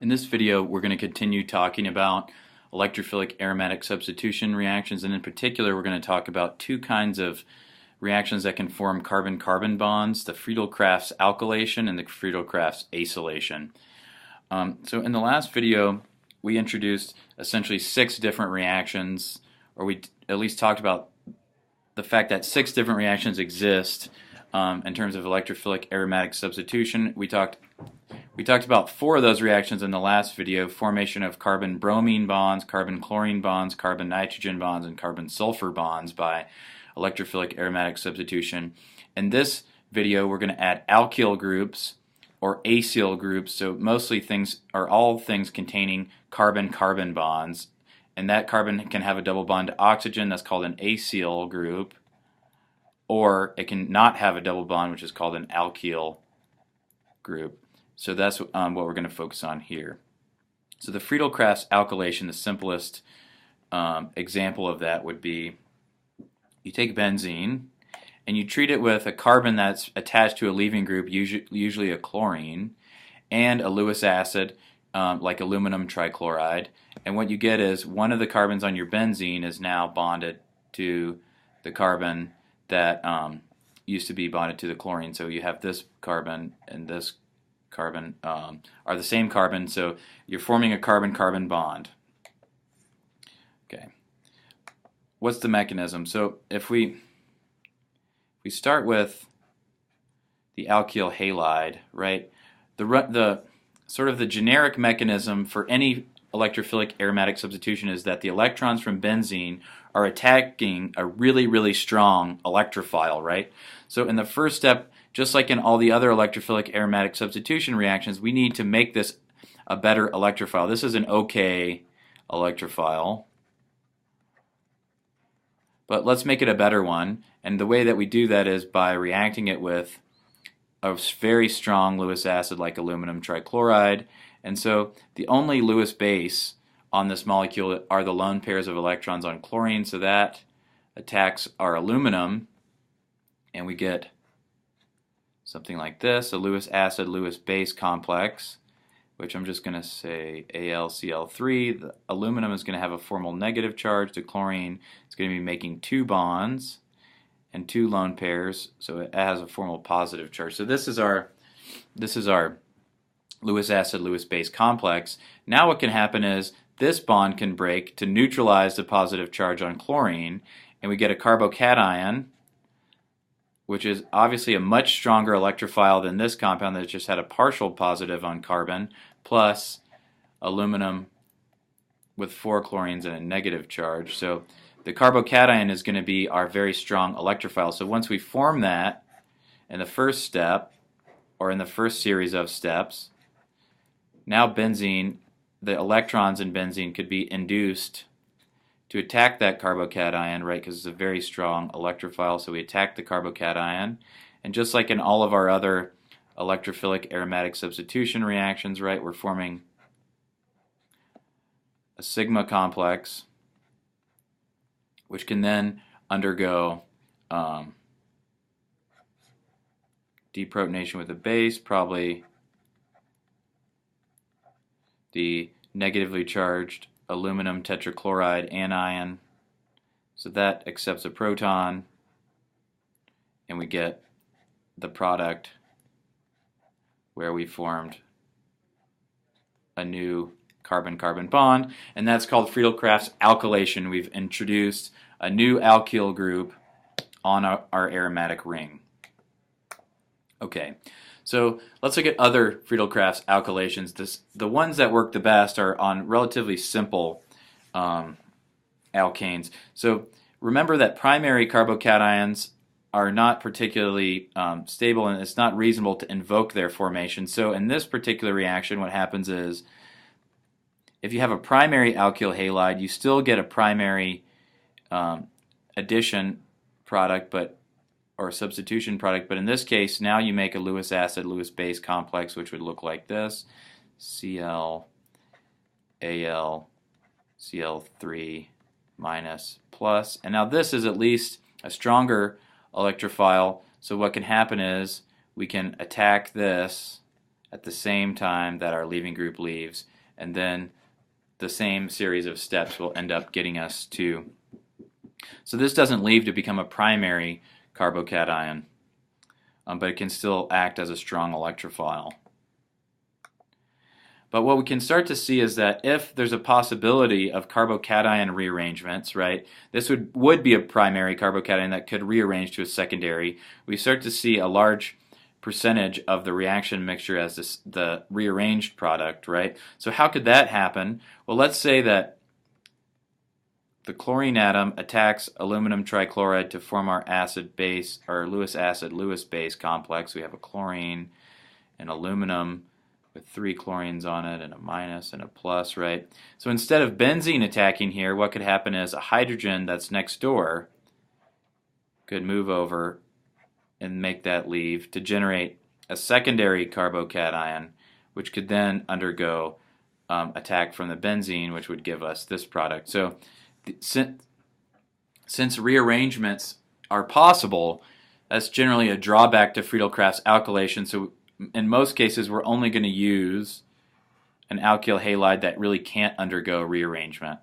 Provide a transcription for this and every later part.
In this video, we're going to continue talking about electrophilic aromatic substitution reactions, and in particular, we're going to talk about two kinds of reactions that can form carbon-carbon bonds, the Friedel Crafts alkylation and the Friedel Crafts acylation. So in the last video, we introduced essentially 6 different reactions, or we at least talked about the fact that 6 different reactions exist in terms of electrophilic aromatic substitution. We talked about 4 of those reactions in the last video: formation of carbon-bromine bonds, carbon-chlorine bonds, carbon-nitrogen bonds, and carbon-sulfur bonds by electrophilic aromatic substitution. In this video, we're going to add alkyl groups or acyl groups, so all things containing carbon-carbon bonds, and that carbon can have a double bond to oxygen, that's called an acyl group, or it can not have a double bond, which is called an alkyl group. So that's what we're going to focus on here. So the Friedel Crafts alkylation, the simplest example of that would be you take benzene and you treat it with a carbon that's attached to a leaving group, usually a chlorine, and a Lewis acid like aluminum trichloride, and what you get is one of the carbons on your benzene is now bonded to the carbon that used to be bonded to the chlorine. So you have this carbon and this carbon are the same carbon, so you're forming a carbon-carbon bond. Okay, what's the mechanism? So if we start with the alkyl halide, right? The sort of the generic mechanism for any electrophilic aromatic substitution is that the electrons from benzene are attacking a really, really strong electrophile, right? So in the first step, just like in all the other electrophilic aromatic substitution reactions, we need to make this a better electrophile. This is an okay electrophile, but let's make it a better one. And the way that we do that is by reacting it with a very strong Lewis acid like aluminum trichloride. And so the only Lewis base on this molecule are the lone pairs of electrons on chlorine, so that attacks our aluminum, and we get something like this, a Lewis acid Lewis base complex, which I'm just going to say AlCl3. The aluminum is going to have a formal negative charge to chlorine. It's going to be making 2 bonds and 2 lone pairs, so it has a formal positive charge. So this is our Lewis acid Lewis base complex. Now what can happen is this bond can break to neutralize the positive charge on chlorine, and we get a carbocation, which is obviously a much stronger electrophile than this compound that just had a partial positive on carbon, plus aluminum with 4 chlorines and a negative charge. So the carbocation is going to be our very strong electrophile. So once we form that in the first step, or in the first series of steps, now benzene, the electrons in benzene could be induced to attack that carbocation, right, because it's a very strong electrophile. So we attack the carbocation, and just like in all of our other electrophilic aromatic substitution reactions, right, we're forming a sigma complex, which can then undergo deprotonation with a base, probably the negatively charged aluminum tetrachloride anion. So that accepts a proton, and we get the product where we formed a new carbon-carbon bond, and that's called Friedel Crafts alkylation. We've introduced a new alkyl group on our aromatic ring. Okay, so let's look at other Friedel Crafts alkylations. The ones that work the best are on relatively simple alkanes. So remember that primary carbocations are not particularly stable, and it's not reasonable to invoke their formation. So in this particular reaction, what happens is if you have a primary alkyl halide, you still get a primary addition product, or substitution product, but in this case, now you make a Lewis acid Lewis base complex, which would look like this: Cl, Al, Cl3 minus plus. And now this is at least a stronger electrophile, so what can happen is we can attack this at the same time that our leaving group leaves, and then the same series of steps will end up getting us to. So this doesn't leave to become a primary carbocation, but it can still act as a strong electrophile. But what we can start to see is that if there's a possibility of carbocation rearrangements, right, this would be a primary carbocation that could rearrange to a secondary. We start to see a large percentage of the reaction mixture as the rearranged product, right? So how could that happen? Well, let's say that the chlorine atom attacks aluminum trichloride to form our acid base, or Lewis acid Lewis base complex. We have a chlorine and aluminum with 3 chlorines on it and a minus and a plus, right? So instead of benzene attacking here, what could happen is a hydrogen that's next door could move over and make that leave to generate a secondary carbocation, which could then undergo attack from the benzene, which would give us this product. So since rearrangements are possible, that's generally a drawback to Friedel Crafts alkylation. So in most cases, we're only going to use an alkyl halide that really can't undergo rearrangement.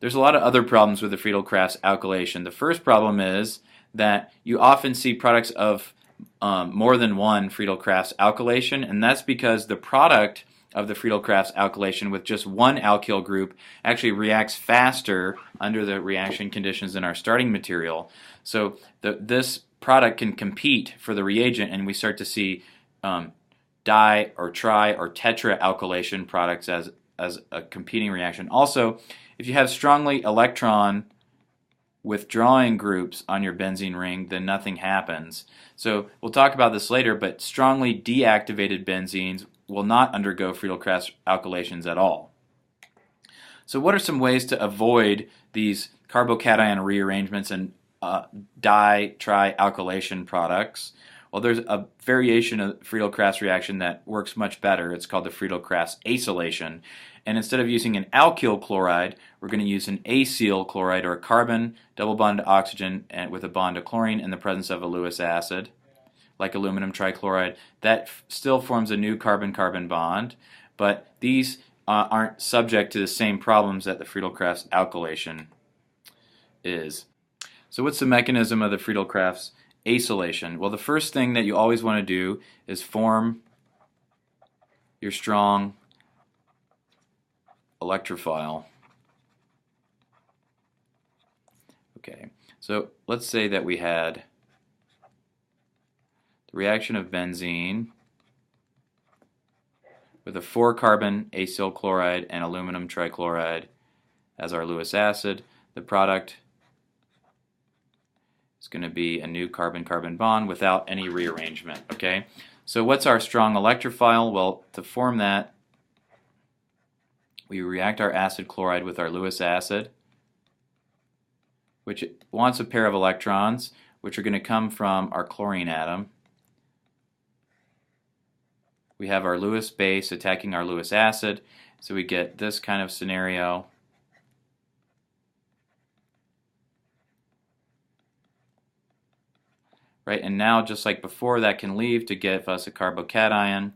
There's a lot of other problems with the Friedel Crafts alkylation. The first problem is that you often see products of more than one Friedel Crafts alkylation, and that's because the product of the Friedel Crafts alkylation with just one alkyl group actually reacts faster under the reaction conditions in our starting material. So this product can compete for the reagent, and we start to see di or tri or tetra alkylation products as a competing reaction. Also, if you have strongly electron withdrawing groups on your benzene ring, then nothing happens. So we'll talk about this later, but strongly deactivated benzenes will not undergo Friedel Crafts alkylations at all. So what are some ways to avoid these carbocation rearrangements and di-tri-alkylation products? Well, there's a variation of Friedel Crafts reaction that works much better. It's called the Friedel Crafts acylation. And instead of using an alkyl chloride, we're going to use an acyl chloride, or a carbon double bond to oxygen and with a bond to chlorine in the presence of a Lewis acid, like aluminum trichloride. That still forms a new carbon-carbon bond, but these aren't subject to the same problems that the Friedel Crafts alkylation is. So what's the mechanism of the Friedel Crafts acylation? Well, the first thing that you always want to do is form your strong electrophile. Okay, so let's say that we had the reaction of benzene with a 4-carbon acyl chloride and aluminum trichloride as our Lewis acid. The product is going to be a new carbon-carbon bond without any rearrangement. Okay, so what's our strong electrophile? Well, to form that, we react our acid chloride with our Lewis acid, which wants a pair of electrons, which are going to come from our chlorine atom. We have our Lewis base attacking our Lewis acid, so we get this kind of scenario. Right, and now just like before, that can leave to give us a carbocation.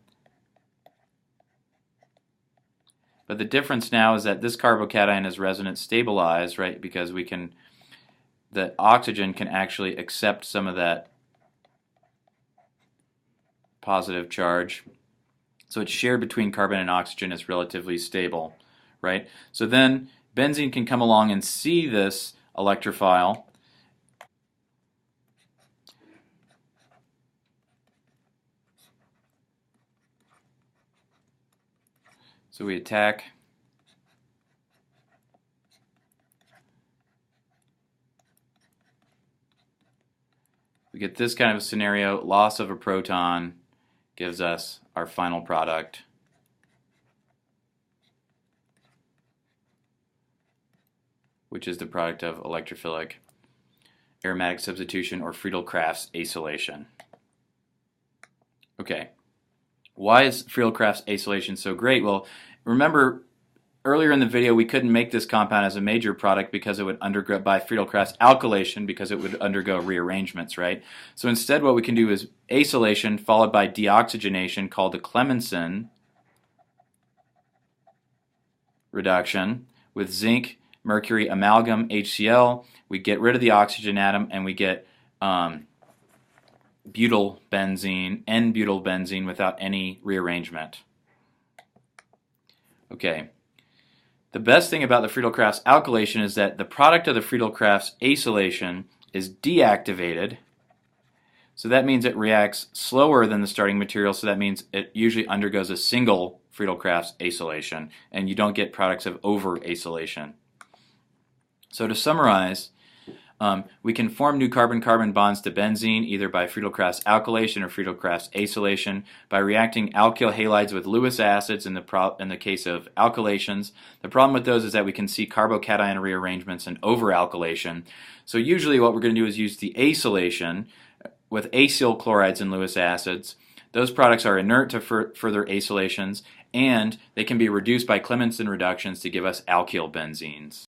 But the difference now is that this carbocation is resonance stabilized, right? Because the oxygen can actually accept some of that positive charge. So it's shared between carbon and oxygen is relatively stable, right? So then benzene can come along and see this electrophile. So we attack. We get this kind of scenario. Loss of a proton gives us our final product. Which is the product of electrophilic aromatic substitution, or Friedel Crafts acylation. Okay. Why is Friedel Crafts acylation so great? Well, remember earlier in the video we couldn't make this compound as a major product because it would undergo by Friedel Crafts alkylation because it would undergo rearrangements, right? So instead what we can do is acylation followed by deoxygenation called the Clemenson reduction with zinc, mercury, amalgam, HCl. We get rid of the oxygen atom and we get butyl benzene, N-butyl benzene without any rearrangement. Okay. The best thing about the Friedel Crafts alkylation is that the product of the Friedel Crafts acylation is deactivated. So that means it reacts slower than the starting material, so that means it usually undergoes a single Friedel Crafts acylation, and you don't get products of over-acylation. So to summarize, we can form new carbon-carbon bonds to benzene either by Friedel Crafts alkylation or Friedel Crafts acylation by reacting alkyl halides with Lewis acids in the case of alkylations. The problem with those is that we can see carbocation rearrangements and over-alkylation. So usually what we're going to do is use the acylation with acyl chlorides and Lewis acids. Those products are inert to further acylations, and they can be reduced by Clemenson reductions to give us alkyl benzenes.